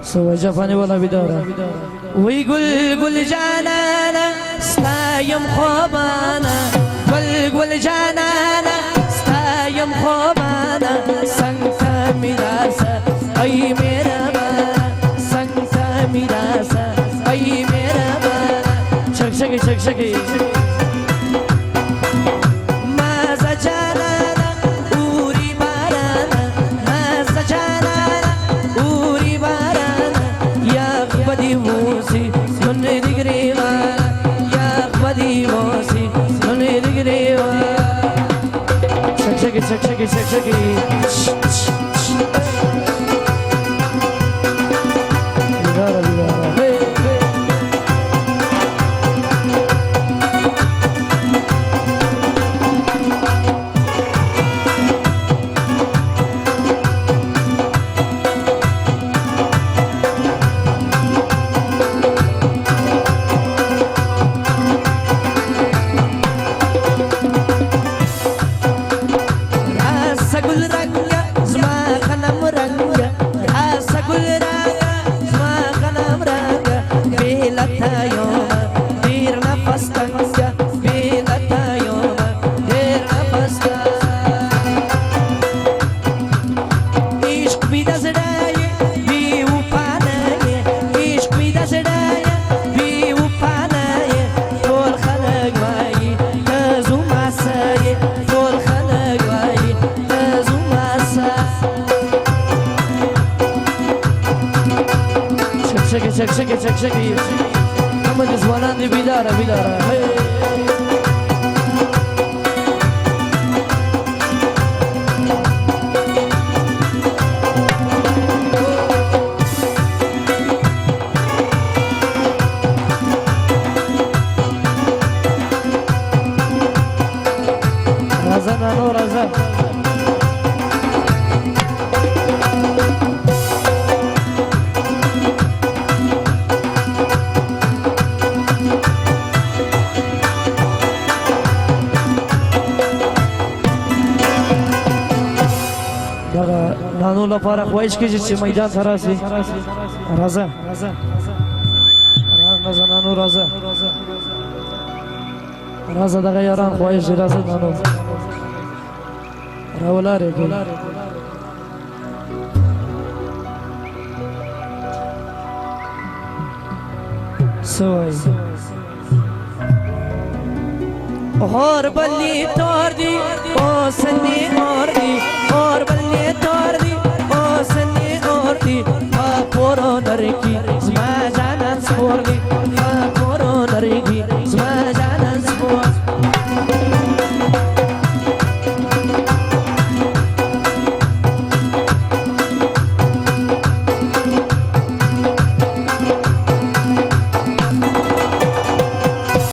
سوى جفاني ولا بدارة ويقول قول جانانا ستايم خوبانا قول جانانا ستايم خوبانا سنتا ميراسا اي میرا بانا سنتا ميراسا اي میرا بانا شك شكي شك شكي شك شك شك بدارة بدارة شك شك شك شك محمد زوانان دي بدارة بدارة رازا نانو رازا نانو لپاره خواهش کیږي چې میدان ته راسي راځه راځه نانو راځه راځه دغه یاران خواهش دی راځه نانو راولاره کې سوای اور بلی تور دی او سنی اور دی اور بلی تور دی او سنی اور دی پورو نرکی